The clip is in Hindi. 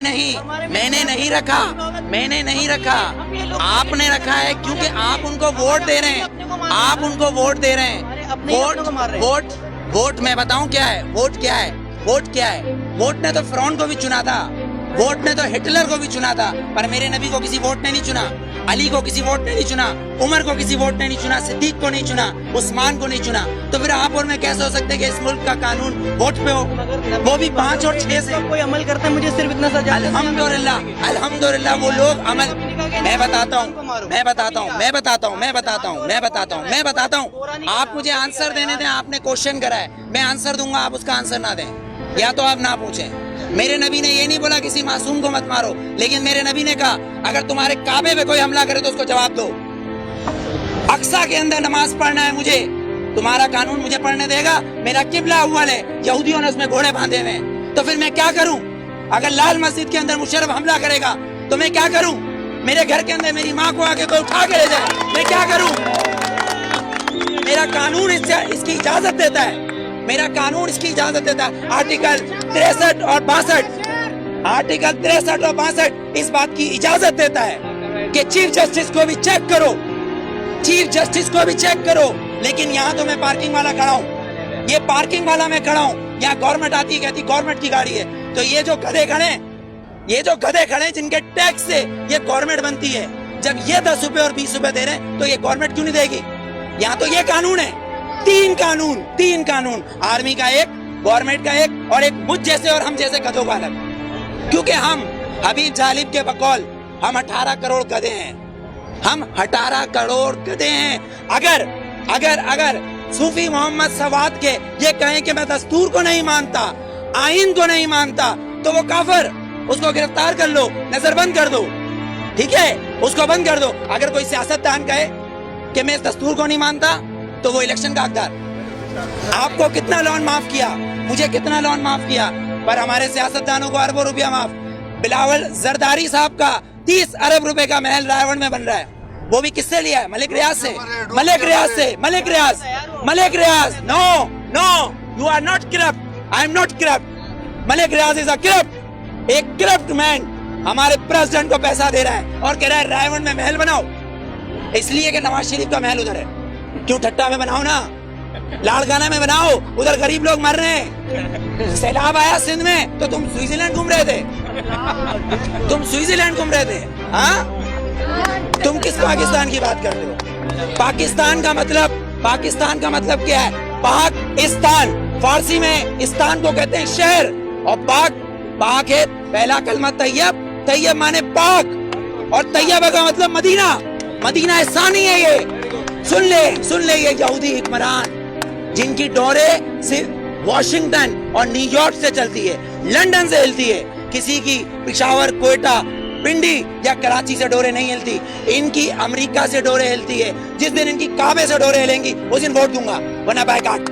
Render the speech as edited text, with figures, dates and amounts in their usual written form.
नहीं, मैंने नहीं रखा, आपने रखा है क्योंकि आप उनको वोट दे रहे हैं, आप उनको वोट दे रहे हैं। वोट मैं बताऊं क्या है, वोट क्या है? वोट ने तो फिरौन को भी चुना था, वोट ने तो हिटलर को भी चुना था, पर मेरे नबी को किसी वोट ने नहीं चुना, अली को किसी वोट ने नहीं चुना, उमर को किसी वोट ने नहीं चुना, सिद्दीक को नहीं चुना, उस्मान को नहीं चुना। तो फिर आप और मैं कैसे हो सकते कि इस मुल्क का कानून वोट पे हो, वो भी 5 और 6 से? कोई अमल करता है, मुझे सिर्फ इतना सजा। अल्हम्दुलिल्लाह वो लोग अमल, मैं बताता हूँ। आप मुझे आंसर देने दें, आपने क्वेश्चन करा है, मैं आंसर दूंगा, आप उसका आंसर ना दें, या तो आप ना पूछें। मेरे नबी ने ये नहीं बोला किसी मासूम को मत मारो, लेकिन मेरे नबी ने कहा अगर तुम्हारे काबे पे कोई हमला करे तो उसको जवाब दो। अक्सा के अंदर नमाज पढ़ना है मुझे, तुम्हारा कानून मुझे पढ़ने देगा? मेरा किबला अव्वल है, यहूदियों ने उसमें घोड़े बांधे हुए, तो फिर मैं क्या करूं? अगर लाल मस्जिद के अंदर मुशर्रफ हमला करेगा तो मैं क्या करूं? मेरे घर के अंदर मेरी माँ को आके कोई उठा के ले जाए, मैं क्या करूं? मेरा कानून इसकी इजाजत देता है, मेरा कानून इसकी इजाजत देता है। आर्टिकल 63 और 62 इस बात की इजाजत देता है कि चीफ जस्टिस को भी चेक करो, लेकिन यहाँ तो मैं पार्किंग वाला खड़ा हूँ, ये पार्किंग वाला मैं खड़ा हूँ, यहाँ गवर्नमेंट आती है, कहती गवर्नमेंट की गाड़ी है, तो ये जो गधे खड़े जिनके टैक्स से ये गवर्नमेंट बनती है, जब ये 10 रुपए और 20 रुपए दे रहे हैं तो ये गवर्नमेंट क्यों नहीं देगी? यहाँ तो ये कानून है, तीन कानून, आर्मी का एक, गवर्नमेंट का एक, और एक मुझ जैसे और हम जैसे गधों का अलग। क्योंकि हम हबीब जालिब के बकौल हम 18 करोड़ गधे हैं, हम 18 करोड़ गधे हैं। अगर सूफी मोहम्मद सवाद के ये कहें कि मैं दस्तूर को नहीं मानता, आइन को नहीं मानता, तो वो काफिर, उसको गिरफ्तार कर लो, नजरबंद कर दो, ठीक है, उसको बंद कर दो। अगर कोई सियासतदान कहे कि मैं इस दस्तूर को नहीं मानता तो वो इलेक्शन का हकदार। आपको कितना लोन माफ किया, मुझे कितना लोन माफ किया, पर हमारे सियासतदानों को अरबों रुपया माफ। बिलावल जरदारी साहब का 30 अरब रुपए का महल रायगढ़ में बन रहा है, वो भी किससे लिया है? मलिक रियाज से। No, you are not corrupt, I am not corrupt, Malik Riaz is a corrupt, एक करप्ट मैन हमारे प्रेसिडेंट को पैसा दे रहा है और कह रहा है रायगढ़ में महल बनाओ, इसलिए कि नवाज शरीफ का महल उधर है। क्यों ठट्टा में बनाओ ना, लाड़काना में बनाओ, उधर गरीब लोग मर रहे हैं। सैलाब आया सिंध में तो तुम स्विट्जरलैंड घूम रहे थे, हाँ? तुम किस पाकिस्तान की बात करते हो? पाकिस्तान का मतलब क्या है? पाकिस्तान, फारसी में इस्तान को कहते हैं शहर, और पाक है पहला कलमा तैयब माने पाक, और तैयब का मतलब मदीना एहसानी है। ये सुन ले ये यहूदी हुक्मरान जिनकी डोरे सिर्फ वॉशिंगटन और न्यूयॉर्क से चलती है, लंदन से हिलती है, किसी की पिशावर, कोयटा, पिंडी या कराची से डोरे नहीं हिलती, इनकी अमेरिका से डोरे हिलती है। जिस दिन इनकी काबे से डोरे हिलेंगी उस दिन वोट दूंगा, वरना बायकॉट।